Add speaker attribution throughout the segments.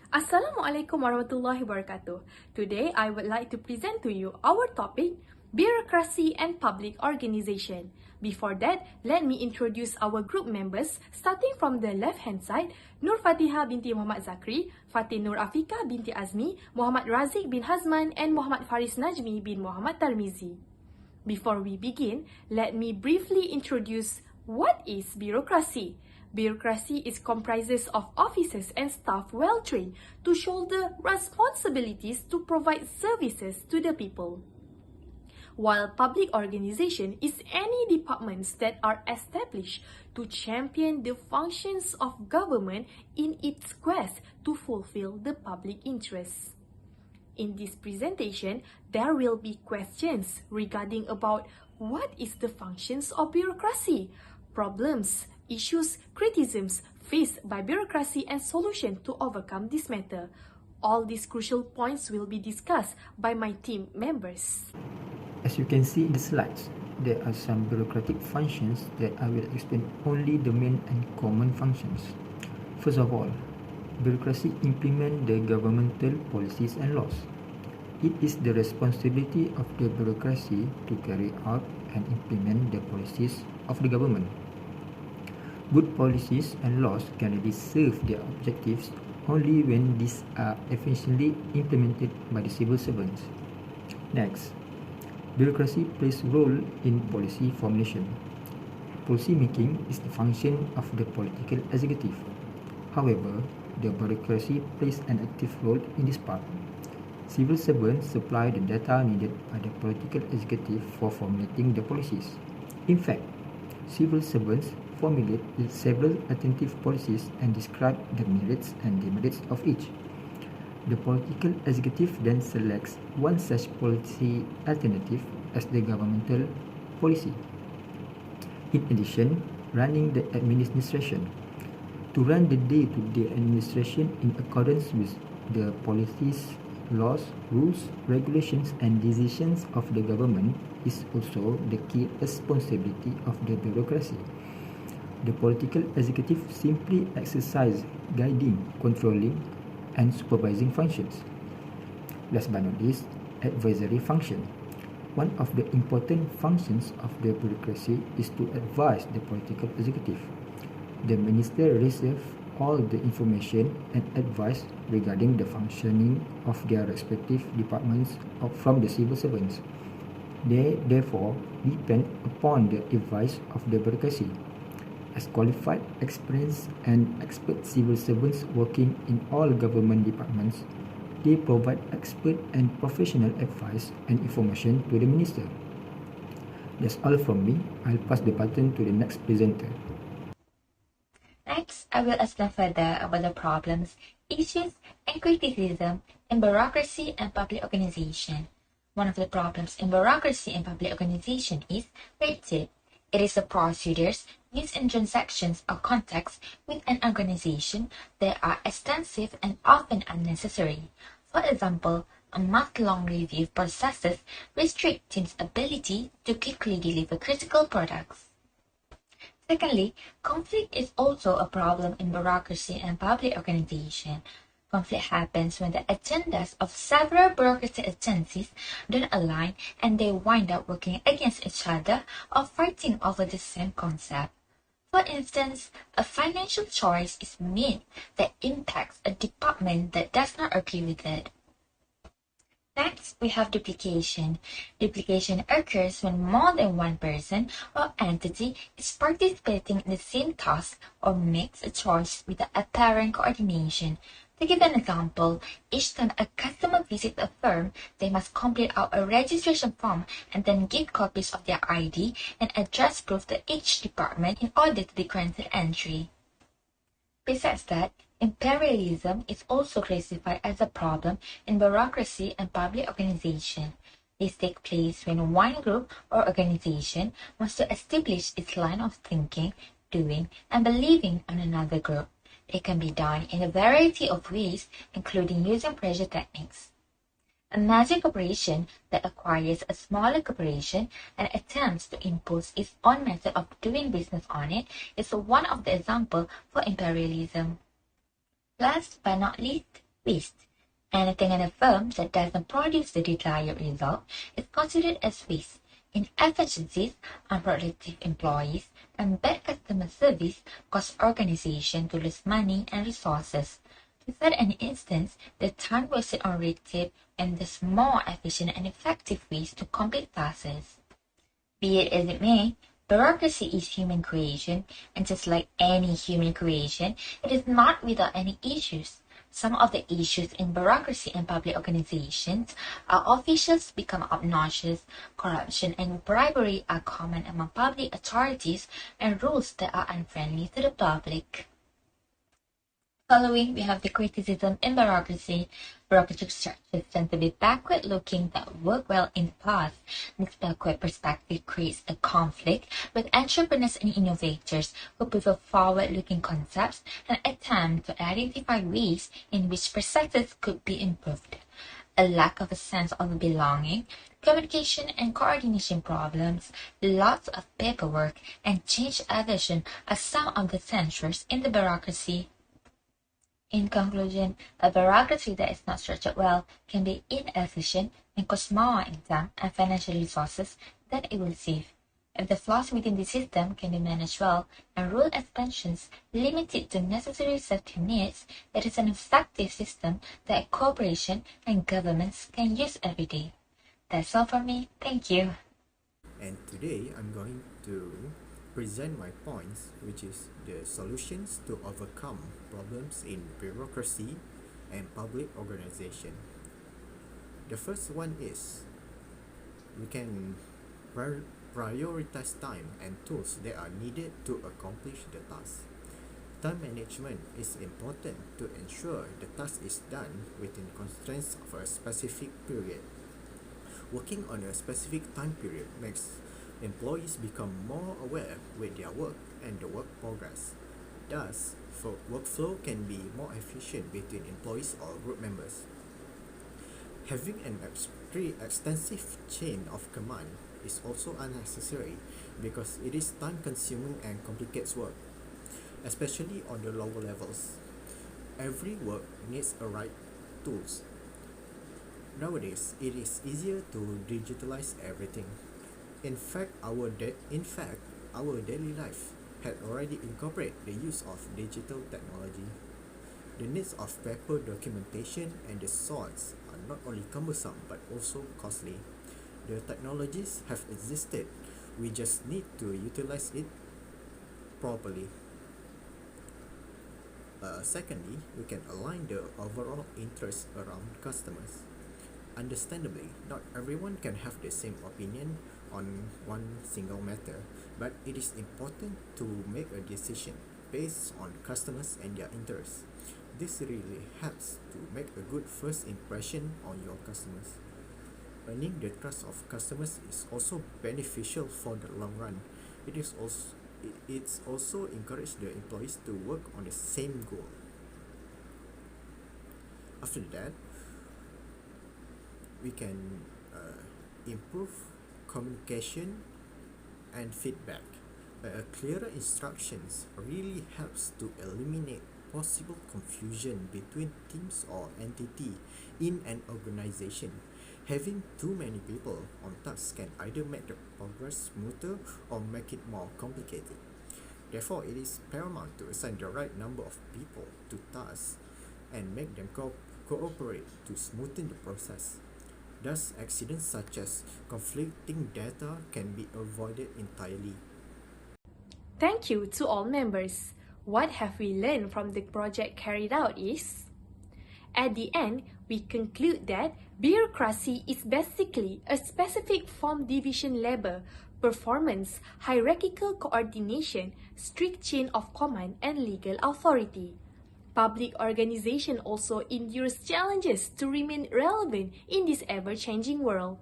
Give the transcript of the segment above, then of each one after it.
Speaker 1: Assalamualaikum warahmatullahi wabarakatuh. Today, I would like to present to you our topic, Bureaucracy and Public Organization. Before that, let me introduce our group members, starting from the left-hand side, Nur Fatiha binti Muhammad Zakri, Fatih Nur Afika binti Azmi, Muhammad Razik bin Hazman, and Muhammad Faris Najmi bin Muhammad Tarmizi. Before we begin, let me briefly introduce what is bureaucracy. Bureaucracy comprises of officers and staff well trained to shoulder responsibilities to provide services to the people. While public organization is any departments that are established to champion the functions of government in its quest to fulfill the public interests. In this presentation, there will be questions regarding about what is the functions of bureaucracy, problems, issues, criticisms faced by bureaucracy and solution to overcome this matter. All these crucial points will be discussed by my team members.
Speaker 2: As you can see in the slides, there are some bureaucratic functions that I will explain only the main and common functions. First of all, bureaucracy implement the governmental policies and laws. It is the responsibility of the bureaucracy to carry out and implement the policies of the government. Good policies and laws can really serve their objectives only when these are efficiently implemented by the civil servants. Next, bureaucracy plays a role in policy formulation. Policy making is the function of the political executive. However, the bureaucracy plays an active role in this part. Civil servants supply the data needed by the political executive for formulating the policies. In fact, civil servants formulate several alternative policies and describe the merits and demerits of each. The political executive then selects one such policy alternative as the governmental policy. In addition, running the administration. To run the day-to-day administration in accordance with the policies, laws, rules, regulations, and decisions of the government is also the key responsibility of the bureaucracy. The political executive simply exercises guiding, controlling, and supervising functions. Last but not least, advisory function. One of the important functions of the bureaucracy is to advise the political executive. The minister receives all the information and advice regarding the functioning of their respective departments from the civil servants. They therefore depend upon the advice of the bureaucracy. As qualified, experienced, and expert civil servants working in all government departments, they provide expert and professional advice and information to the minister. That's all from me. I'll pass the baton to the next presenter.
Speaker 3: Next, I will explain further about the problems, issues, and criticism in bureaucracy and public organization. One of the problems in bureaucracy and public organization is red tape. It is the procedures used in transactions or contacts with an organization that are extensive and often unnecessary. For example, a month-long review processes restrict teams' ability to quickly deliver critical products. Secondly, conflict is also a problem in bureaucracy and public organization. Conflict happens when the agendas of several bureaucratic agencies don't align and they wind up working against each other or fighting over the same concept. For instance, a financial choice is made that impacts a department that does not agree with it. Next, we have duplication. Duplication occurs when more than one person or entity is participating in the same task or makes a choice with apparent coordination. To give an example, each time a customer visits a firm, they must complete out a registration form and then give copies of their ID and address proof to each department in order to be granted entry. Besides that, imperialism is also classified as a problem in bureaucracy and public organization. This takes place when one group or organization wants to establish its line of thinking, doing, and believing on another group. It can be done in a variety of ways, including using pressure techniques. A major corporation that acquires a smaller corporation and attempts to impose its own method of doing business on it is one of the examples for imperialism. Last but not least, waste. Anything in a firm that doesn't produce the desired result is considered as waste. Inefficiencies, unproductive employees, and bad customer service cause organizations to lose money and resources. To set an instance, the time wasted on red tape and the more efficient and effective ways to complete tasks. Be it as it may, bureaucracy is human creation, and just like any human creation, it is not without any issues. Some of the issues in bureaucracy and public organizations are officials become obnoxious, corruption and bribery are common among public authorities, and rules that are unfriendly to the public. Following, we have the criticism in bureaucracy. Bureaucratic structures tend to be backward-looking that work well in the past. This backward perspective creates a conflict with entrepreneurs and innovators who prefer forward-looking concepts and attempt to identify ways in which processes could be improved. A lack of a sense of belonging, communication and coordination problems, lots of paperwork, and change aversion are some of the censures in the bureaucracy. In conclusion, a bureaucracy that is not structured well can be inefficient and cost more in time and financial resources than it will save. If the flaws within the system can be managed well and rule expansions limited to necessary safety needs, it is an effective system that corporations and governments can use every day. That's all from me. Thank you.
Speaker 4: And today I'm going to present my points, which is the solutions to overcome problems in bureaucracy and public organization. The first one is we can prioritize time and tools that are needed to accomplish the task. Time management is important to ensure the task is done within constraints of a specific period. Working on a specific time period makes employees become more aware with their work and the work progress. Thus, workflow can be more efficient between employees or group members. Having an extensive chain of command is also unnecessary because it is time-consuming and complicates work, especially on the lower levels. Every work needs the right tools. Nowadays, it is easier to digitalize everything. In fact, our daily life had already incorporated the use of digital technology. The needs of paper documentation and the sorts are not only cumbersome but also costly. The technologies have existed, we just need to utilize it properly. Secondly, we can align the overall interests around customers. Understandably, not everyone can have the same opinion on one single matter, but it is important to make a decision based on customers and their interests. This really helps to make a good first impression on your customers. Earning the trust of customers is also beneficial for the long run. It's also encourage the employees to work on the same goal. After that, we can improve communication and feedback. Clearer instructions really helps to eliminate possible confusion between teams or entity in an organization. Having too many people on tasks can either make the progress smoother or make it more complicated. Therefore, it is paramount to assign the right number of people to tasks and make them cooperate to smoothen the process. Thus, accidents such as conflicting data can be avoided entirely.
Speaker 1: Thank you to all members. What have we learned from the project carried out is, at the end, we conclude that bureaucracy is basically a specific form division labor, performance, hierarchical coordination, strict chain of command, and legal authority. Public organization also endures challenges to remain relevant in this ever-changing world.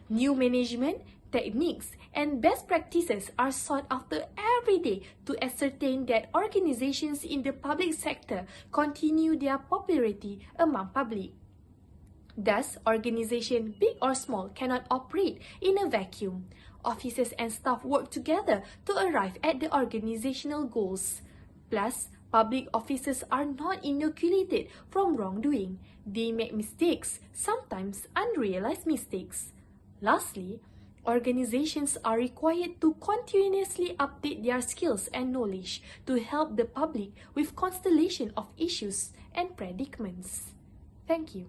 Speaker 1: New management, techniques, and best practices are sought after every day to ascertain that organizations in the public sector continue their popularity among public. Thus, organizations, big or small, cannot operate in a vacuum. Officers and staff work together to arrive at the organizational goals. Plus, Public officers are not inoculated from wrongdoing. They make mistakes, sometimes unrealized mistakes. Lastly, organizations are required to continuously update their skills and knowledge to help the public with constellation of issues and predicaments. Thank you.